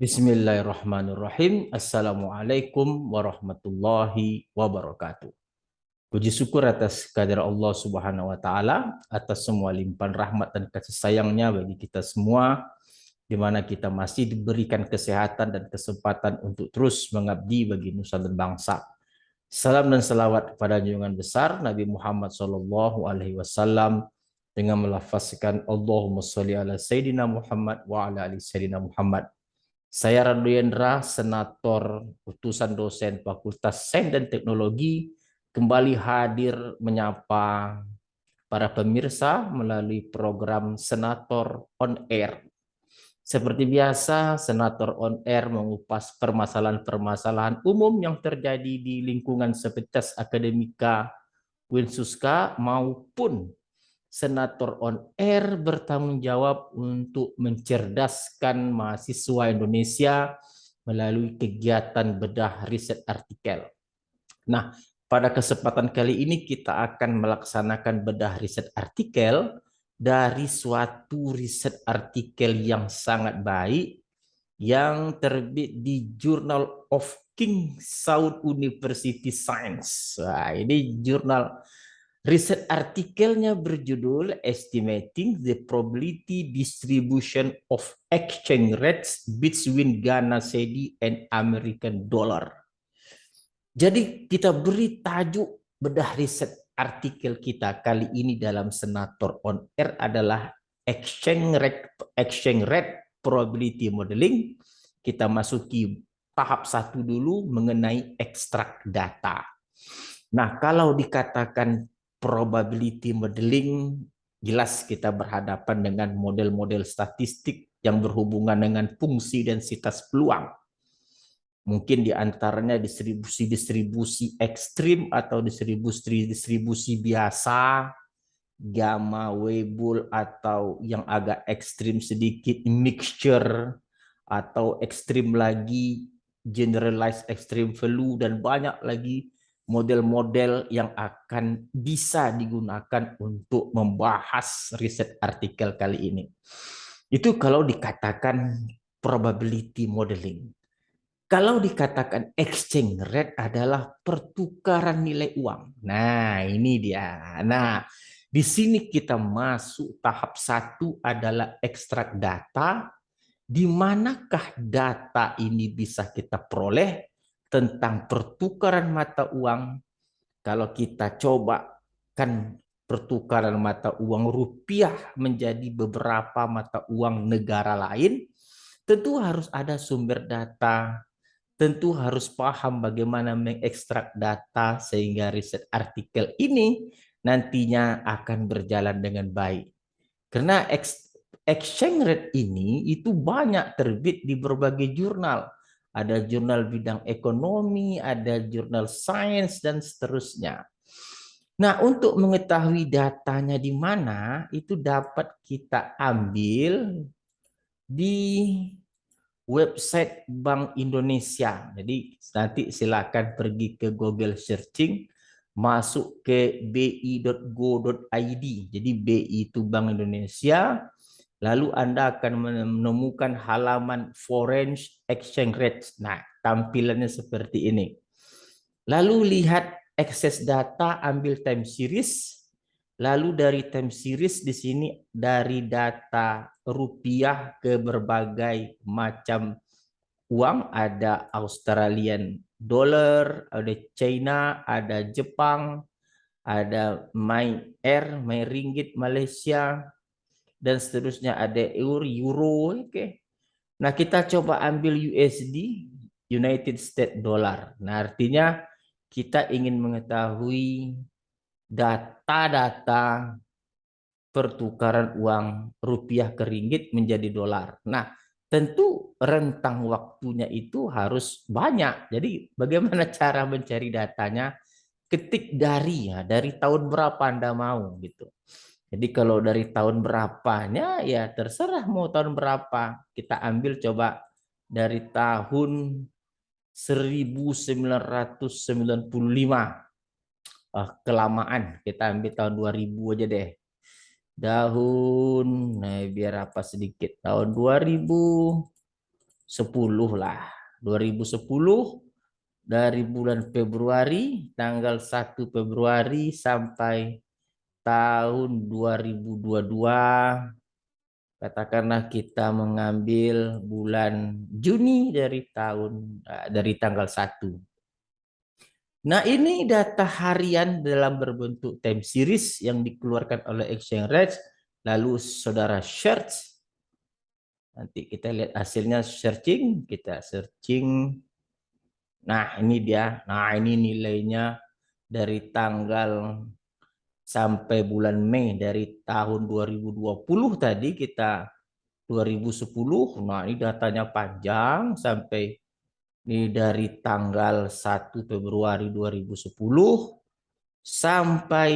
Bismillahirrahmanirrahim. Assalamualaikum warahmatullahi wabarakatuh. Puji syukur atas kehadirat Allah Subhanahu wa taala atas semua limpahan rahmat dan kasih sayangnya bagi kita semua di mana kita masih diberikan kesehatan dan kesempatan untuk terus mengabdi bagi nusa dan bangsa. Salam dan salawat kepada junjungan besar Nabi Muhammad sallallahu alaihi wasallam dengan melafazkan Allahumma sholli ala sayidina Muhammad wa ala ali sayidina Muhammad. Saya Randu Yendra, Senator Utusan Dosen Fakultas Sains dan Teknologi, kembali hadir menyapa para pemirsa melalui program Senator On Air. Seperti biasa, Senator On Air mengupas permasalahan-permasalahan umum yang terjadi di lingkungan Sepetas Akademika Winsuska maupun Senator On Air bertanggung jawab untuk mencerdaskan mahasiswa Indonesia melalui kegiatan bedah riset artikel. Nah, pada kesempatan kali ini kita akan melaksanakan bedah riset artikel dari suatu riset artikel yang sangat baik yang terbit di Journal of King Saud University Science. Nah, ini jurnal riset artikelnya berjudul Estimating the Probability Distribution of Exchange Rates Between Ghana Cedi and American Dollar. Jadi kita beri tajuk bedah riset artikel kita kali ini dalam Senator On Air adalah exchange rate probability modeling. Kita masuki tahap 1 dulu mengenai ekstrak data. Nah, kalau dikatakan probability modeling, jelas kita berhadapan dengan model-model statistik yang berhubungan dengan fungsi densitas peluang. Mungkin diantaranya distribusi-distribusi ekstrim atau distribusi biasa, gamma, Weibull, atau yang agak ekstrim sedikit mixture, atau ekstrim lagi generalized extreme value, dan banyak lagi model-model yang akan bisa digunakan untuk membahas riset artikel kali ini. Itu kalau dikatakan probability modeling. Kalau dikatakan exchange rate adalah pertukaran nilai uang. Nah, ini dia. Nah, di sini kita masuk tahap 1 adalah ekstrak data. Di manakah data ini bisa kita peroleh tentang pertukaran mata uang? Kalau kita coba kan pertukaran mata uang rupiah menjadi beberapa mata uang negara lain, tentu harus ada sumber data, tentu harus paham bagaimana mengekstrak data sehingga riset artikel ini nantinya akan berjalan dengan baik. Karena exchange rate ini itu banyak terbit di berbagai jurnal. Ada jurnal bidang ekonomi, ada jurnal sains, dan seterusnya. Nah, untuk mengetahui datanya di mana, itu dapat kita ambil di website Bank Indonesia. Jadi nanti silakan pergi ke Google searching, masuk ke bi.go.id. Jadi BI itu Bank Indonesia. Lalu Anda akan menemukan halaman foreign exchange rates. Nah, tampilannya seperti ini. Lalu lihat akses data, ambil time series. Lalu dari time series di sini dari data rupiah ke berbagai macam uang, ada Australian dollar, ada China, ada Jepang, ada My Ringgit Malaysia, dan seterusnya, ada euro, oke. Nah, kita coba ambil USD, United States Dollar. Nah, artinya kita ingin mengetahui data-data pertukaran uang rupiah ke ringgit menjadi dolar. Nah, tentu rentang waktunya itu harus banyak. Jadi, bagaimana cara mencari datanya? Ketik dari tahun berapa Anda mau gitu. Jadi kalau dari tahun berapanya ya terserah mau tahun berapa. Kita ambil coba dari tahun 1995. Kelamaan. Kita ambil tahun 2000 aja deh. Biar apa sedikit. Tahun 2000 lah. 2010 dari bulan Februari, tanggal 1 Februari sampai tahun 2022, katakanlah kita mengambil bulan Juni dari tanggal 1. Nah, ini data harian dalam berbentuk time series yang dikeluarkan oleh Exchange Rate. Lalu saudara search. Nanti kita lihat hasilnya searching. Kita searching. Nah, ini dia. Nah, ini nilainya dari tanggal sampai bulan Mei dari tahun 2020 tadi kita 2010. Nah, ini datanya panjang sampai ini dari tanggal 1 Februari 2010 sampai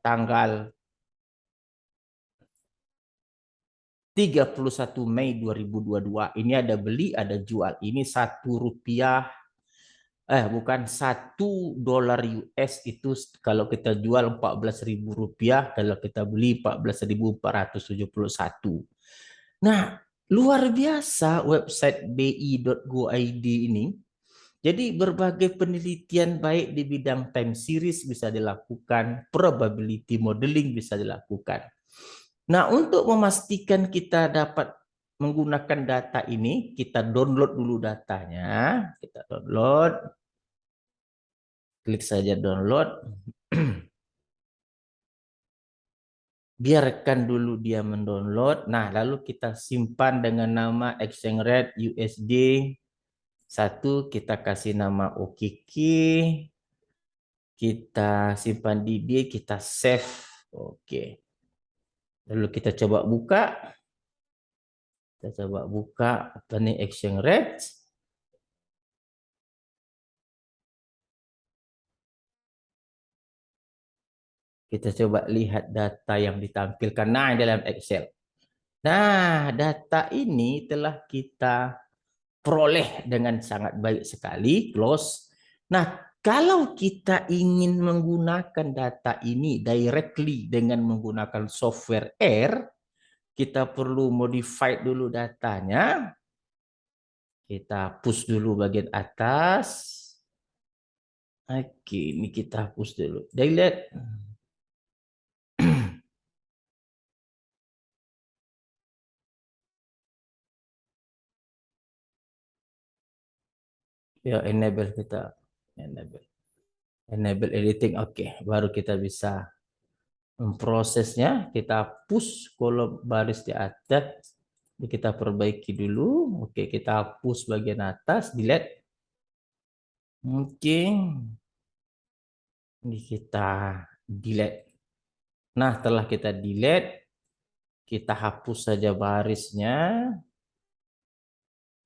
tanggal 31 Mei 2022. Ini ada beli, ada jual. Ini Rp1, bukan $1 US itu kalau kita jual Rp14.000, kalau kita beli 14.471. Nah, luar biasa website bi.go.id ini. Jadi berbagai penelitian baik di bidang time series bisa dilakukan, probability modeling bisa dilakukan. Nah, untuk memastikan kita dapat menggunakan data ini, kita download dulu datanya. Kita download. Klik saja download. Biarkan dulu dia mendownload. Nah, lalu kita simpan dengan nama Exchange Rate USD. Satu, kita kasih nama OKK. Kita simpan di dia, kita save. Oke. Lalu kita coba buka. Kita coba buka apa nih Exchange Rate. Kita coba lihat data yang ditampilkan. Nah, dalam Excel. Nah, data ini telah kita peroleh dengan sangat baik sekali. Close. Nah, kalau kita ingin menggunakan data ini directly dengan menggunakan software R, kita perlu modify dulu datanya. Kita push dulu bagian atas. Oke, ini kita hapus dulu. Delete. Ya, enable kita. Enable editing. Oke, baru kita bisa memprosesnya. Kita push kolom baris di atas. Kita perbaiki dulu. Oke, kita hapus bagian atas. Delete. Oke. Ini kita delete. Nah, setelah kita delete, kita hapus saja barisnya.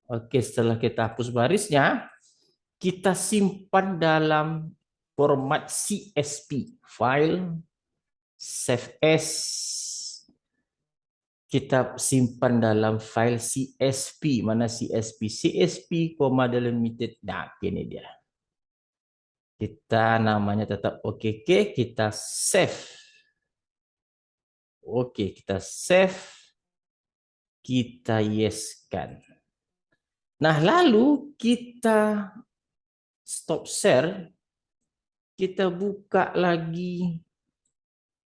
Oke, setelah kita hapus barisnya, kita simpan dalam format CSV, file save as. Kita simpan dalam file CSV. Mana CSV? CSV, delimited. Nah, ini dia. Kita namanya tetap OKK, kita save. Oke, kita save. Kita yes-kan. Nah, lalu kita stop share. Kita buka lagi.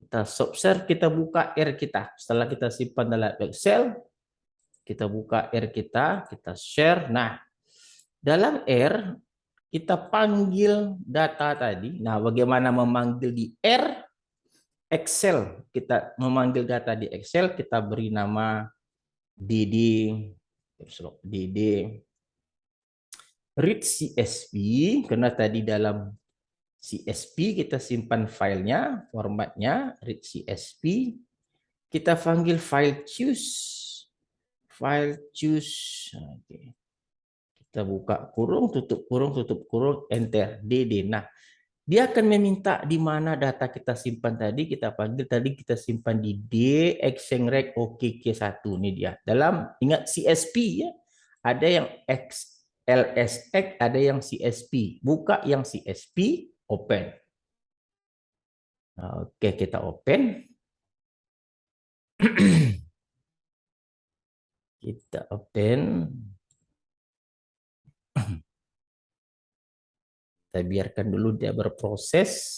Kita stop share, kita buka R kita. Setelah kita simpan dalam Excel, kita buka R kita share. Nah, dalam R, kita panggil data tadi. Nah, bagaimana memanggil di R? Excel. Kita memanggil data di Excel, kita beri nama DD read CSV, karena tadi dalam CSV kita simpan filenya, formatnya read CSV. Kita panggil file choose. Oke. Kita buka kurung, tutup kurung, enter, DD. Nah, dia akan meminta di mana data kita simpan tadi, kita panggil tadi kita simpan di D, Exchange Rate OKK1. Ini dia. Dalam, ingat CSV ya, ada yang LSX, ada yang CSV. Buka yang CSV, open. Oke, kita open. Kita open. Kita biarkan dulu dia berproses.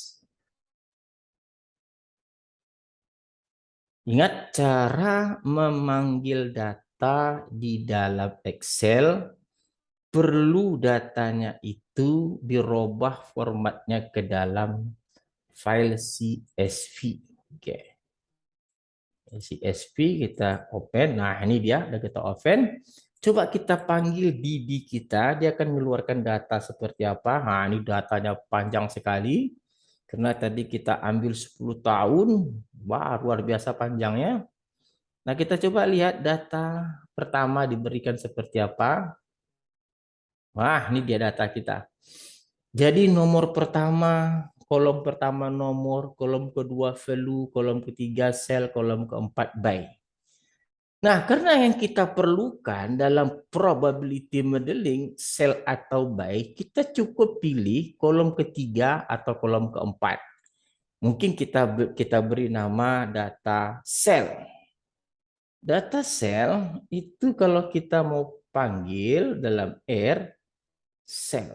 Ingat cara memanggil data di dalam Excel, perlu datanya itu dirubah formatnya ke dalam file CSV. Oke. CSV kita open. Nah, ini dia, udah kita open. Coba kita panggil DD kita, dia akan mengeluarkan data seperti apa. Nah, ini datanya panjang sekali. Karena tadi kita ambil 10 tahun, wah luar biasa panjangnya. Nah, kita coba lihat data pertama diberikan seperti apa. Wah, ini dia data kita. Jadi nomor pertama, kolom pertama nomor, kolom kedua value, kolom ketiga sel, kolom keempat by. Nah, karena yang kita perlukan dalam probability modeling sel atau by, kita cukup pilih kolom ketiga atau kolom keempat. Mungkin kita beri nama data sel. Data sel itu kalau kita mau panggil dalam R sel.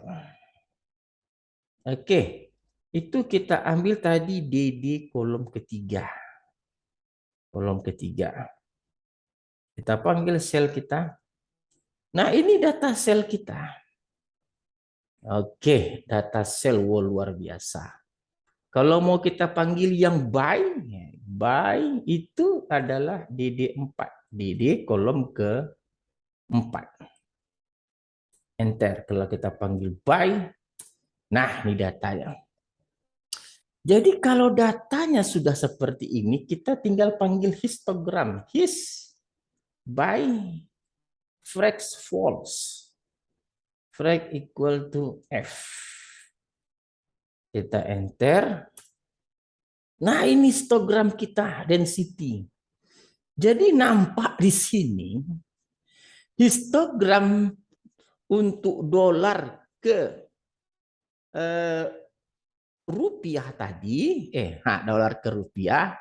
Oke, itu kita ambil tadi DD kolom ketiga. Kolom ketiga. Kita panggil sel kita. Nah, ini data sel kita. Oke, data sel luar biasa. Kalau mau kita panggil yang by itu adalah DD4. DD kolom ke-4. Enter. Kalau kita panggil by, nah ini datanya. Jadi kalau datanya sudah seperti ini, kita tinggal panggil histogram. His by frac false. Frac equal to F. Kita enter. Nah, ini histogram kita, density. Jadi nampak di sini, histogram untuk dolar ke rupiah tadi, dolar ke rupiah,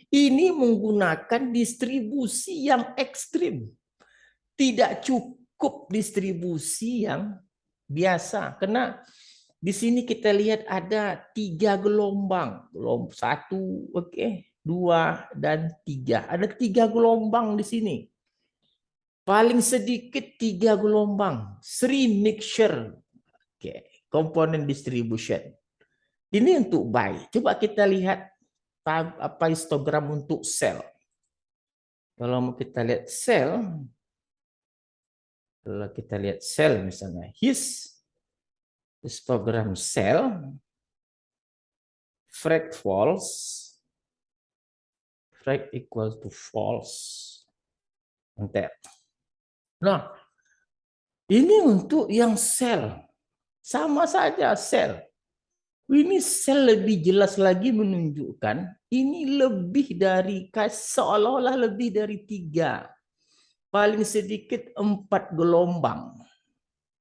ini menggunakan distribusi yang ekstrim. Tidak cukup distribusi yang biasa. Karena di sini kita lihat ada 3 gelombang. Gelombang 1, oke, 2, dan 3. Ada 3 gelombang di sini. Paling sedikit 3 gelombang. 3 mixture. Oke, component distribution. Ini untuk buy. Coba kita lihat apa histogram untuk sell. Kalau kita lihat sell, kalau kita lihat sell misalnya, histogram sell, frac false, frac equals to false. Enter. Nah, ini untuk yang sell. Sama saja sell. Ini sel lebih jelas lagi menunjukkan ini lebih dari, seolah-olah lebih dari 3. Paling sedikit 4 gelombang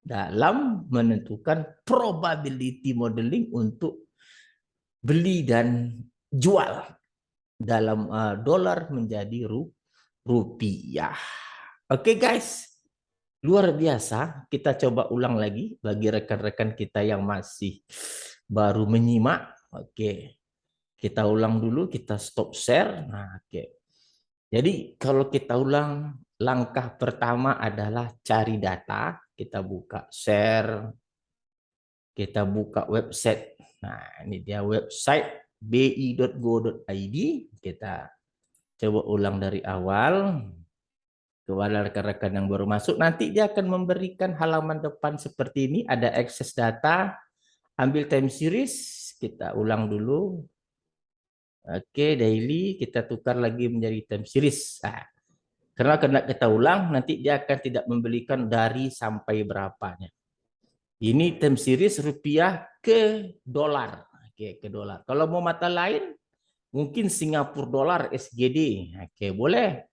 dalam menentukan probability modeling untuk beli dan jual dalam dolar menjadi rupiah. Oke guys, luar biasa. Kita coba ulang lagi bagi rekan-rekan kita yang masih baru menyimak. Oke, kita ulang dulu, kita stop share. Nah, oke. Jadi kalau kita ulang, langkah pertama adalah cari data. Kita buka share, kita buka website. Nah, ini dia website bi.go.id. Kita coba ulang dari awal. Kepada rekan-rekan yang baru masuk, nanti dia akan memberikan halaman depan seperti ini. Ada akses data, ambil time series, kita ulang dulu. Oke, daily, kita tukar lagi menjadi time series. Nah, karena kita ulang, nanti dia akan tidak memberikan dari sampai berapanya. Ini time series rupiah ke dolar. Oke, ke dolar. Kalau mau mata lain, mungkin Singapura dolar SGD. Oke, boleh.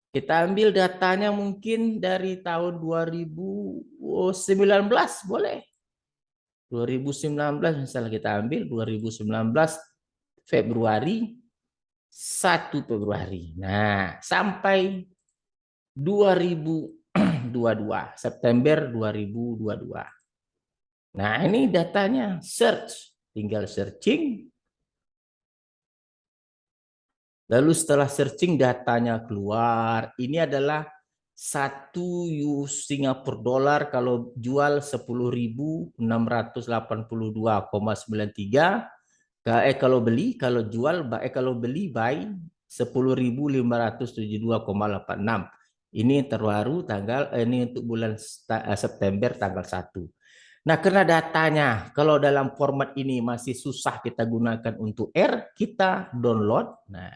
Kita ambil datanya mungkin dari tahun 2019, boleh. 2019 misalnya kita ambil 2019 Februari 1 Februari. Nah, sampai 2022, September 2022. Nah, ini datanya search, tinggal searching. Lalu setelah searching datanya keluar. Ini adalah 1 Singapura dolar kalau jual 10.682,93. Kalau beli, kalau beli buy 10.572,86. Ini terbaru ini untuk bulan September tanggal 1. Nah, karena datanya kalau dalam format ini masih susah kita gunakan untuk R, kita download. Nah,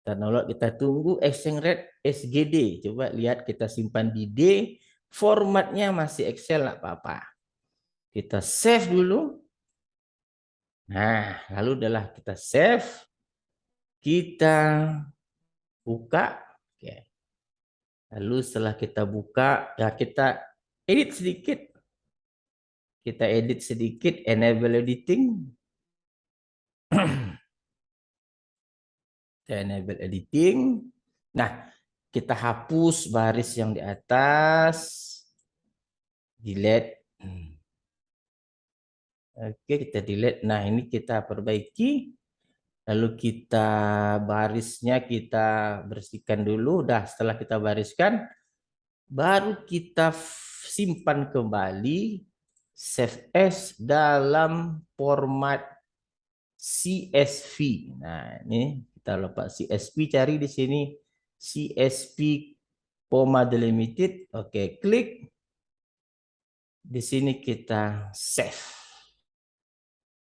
download, kita tunggu exchange rate SGD. Coba lihat, kita simpan di D, formatnya masih Excel, nggak apa-apa. Kita save dulu. Nah, lalu adalah kita save, kita buka. Oke. Lalu setelah kita buka, ya kita edit sedikit. Kita edit sedikit, enable editing. Enable editing. Nah, kita hapus baris yang di atas. Delete. Oke, kita delete. Nah, ini kita perbaiki. Lalu kita barisnya kita bersihkan dulu. Dah, setelah kita bariskan, baru kita simpan kembali, save as dalam format CSV. Nah, ini kita lupa CSV, cari di sini CSV, delimited. Oke, klik. Di sini kita save.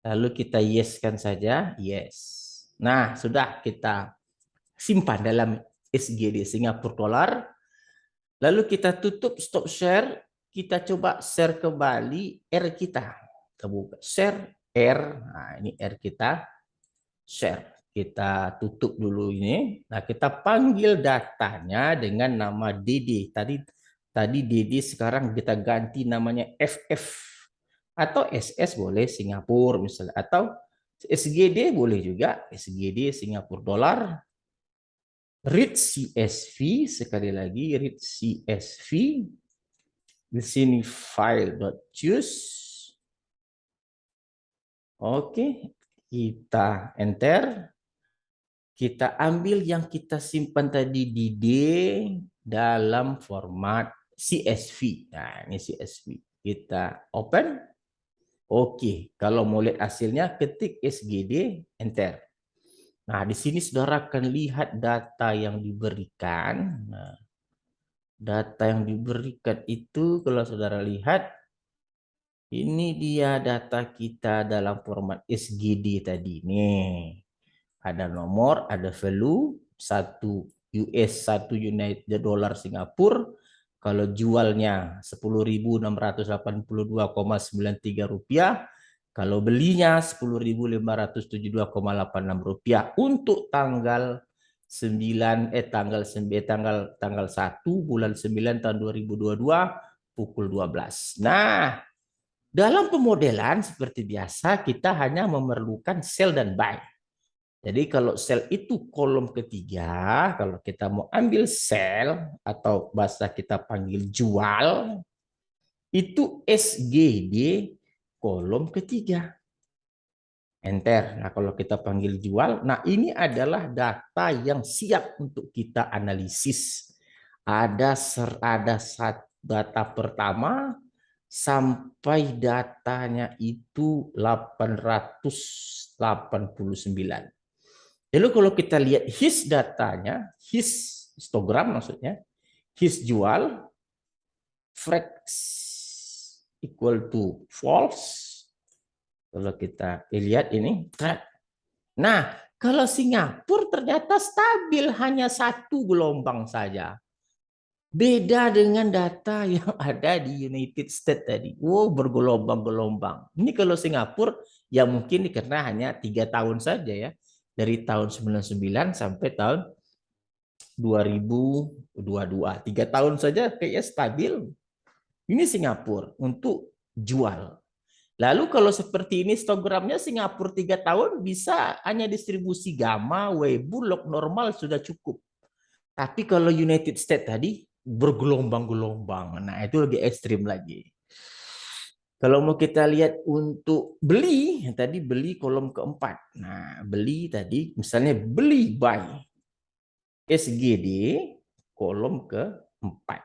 Lalu kita yes-kan saja, yes. Nah, sudah kita simpan dalam SGD Singapura dolar. Lalu kita tutup stop share, kita coba share kembali R kita. Kita buka share R. Nah, ini R kita. Share. Kita tutup dulu ini. Nah, kita panggil datanya dengan nama DD. Tadi DD, sekarang kita ganti namanya FF. Atau SS boleh, Singapura misalnya. Atau SGD boleh juga, SGD Singapura dolar. Read CSV, sekali lagi read CSV. Di sini file.choose. Oke, kita enter. Kita ambil yang kita simpan tadi di D dalam format CSV. Nah, ini CSV. Kita open. Oke, kalau mau lihat hasilnya, ketik SGD, enter. Nah, di sini saudara akan lihat data yang diberikan. Nah, data yang diberikan itu kalau saudara lihat, ini dia data kita dalam format SGD tadi. Nih, ada nomor, ada value, 1 US, 1 United Dollar Singapura. Kalau jualnya 10.682,93 rupiah. Kalau belinya 10.572,86 rupiah untuk tanggal 1 bulan 9 tahun 2022 pukul 12. Nah, dalam pemodelan seperti biasa kita hanya memerlukan sell dan buy. Jadi kalau sell itu kolom ketiga, kalau kita mau ambil sell atau bahasa kita panggil jual, itu SGD kolom ketiga. Enter. Nah, kalau kita panggil jual, nah ini adalah data yang siap untuk kita analisis. Ada data pertama sampai datanya itu 889. Lalu kalau kita lihat his datanya, his histogram maksudnya, his jual, frax equal to false. Kalau kita lihat ini, nah kalau Singapura ternyata stabil, hanya 1 gelombang saja. Beda dengan data yang ada di United States tadi. Wow, bergelombang-gelombang. Ini kalau Singapura, ya mungkin karena hanya 3 tahun saja ya. Dari tahun 99 sampai tahun 2022. 3 tahun saja kayaknya stabil. Ini Singapura untuk jual. Lalu kalau seperti ini histogramnya Singapura 3 tahun bisa hanya distribusi gamma, Weibull, log normal sudah cukup. Tapi kalau United States tadi bergelombang-gelombang. Nah, itu lebih ekstrim lagi. Kalau mau kita lihat untuk beli, tadi beli kolom keempat. Nah, beli tadi misalnya beli buy SGD kolom keempat.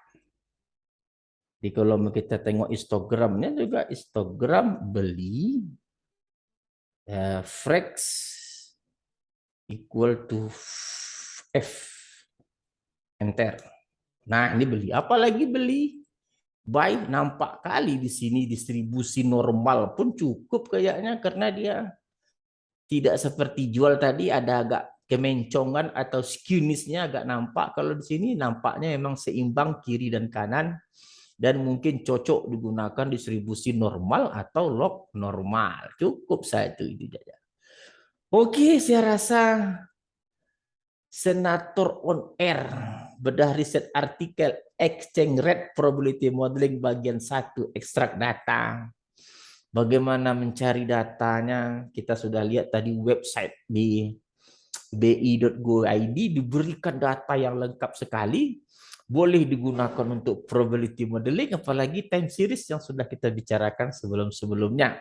Di kalau kita tengok histogramnya juga histogram beli Frex equal to F. Enter. Nah, ini beli. Apalagi beli buy, nampak kali di sini distribusi normal pun cukup kayaknya karena dia tidak seperti jual tadi ada agak kemencongan atau skewness-nya agak nampak. Kalau di sini nampaknya memang seimbang kiri dan kanan dan mungkin cocok digunakan distribusi normal atau log normal. Cukup satu itu saja. Oke, saya rasa Senator on Air bedah riset artikel exchange rate probability modeling bagian 1 ekstrak data. Bagaimana mencari datanya? Kita sudah lihat tadi website di bi.go.id diberikan data yang lengkap sekali. Boleh digunakan untuk probability modeling, apalagi time series yang sudah kita bicarakan sebelum-sebelumnya.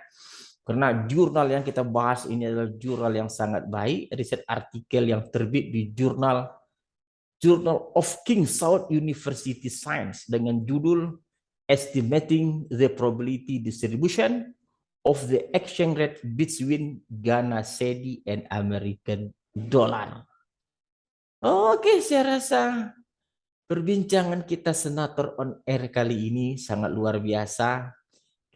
Karena jurnal yang kita bahas ini adalah jurnal yang sangat baik, riset artikel yang terbit di Journal of King Saud University Science dengan judul Estimating the Probability Distribution of the Exchange Rate Between Ghana Cedi and American Dollar. Oke, saya rasa perbincangan kita Senator on Air kali ini sangat luar biasa.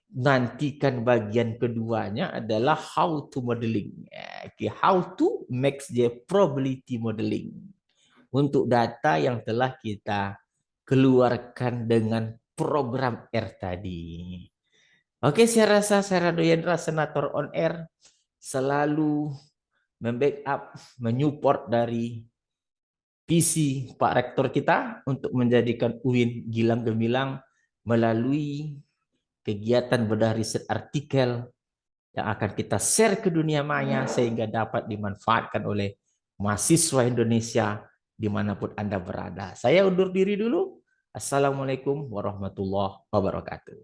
Nantikan bagian keduanya adalah how to modeling. How to make the probability modeling untuk data yang telah kita keluarkan dengan program R tadi. Oke, saya rasa saya Rado Yendra, Senator on Air, selalu membackup, menyupport dari visi Pak Rektor kita untuk menjadikan UIN Gilang Gemilang melalui kegiatan bedah riset artikel yang akan kita share ke dunia maya sehingga dapat dimanfaatkan oleh mahasiswa Indonesia dimanapun Anda berada. Saya undur diri dulu. Assalamualaikum warahmatullahi wabarakatuh.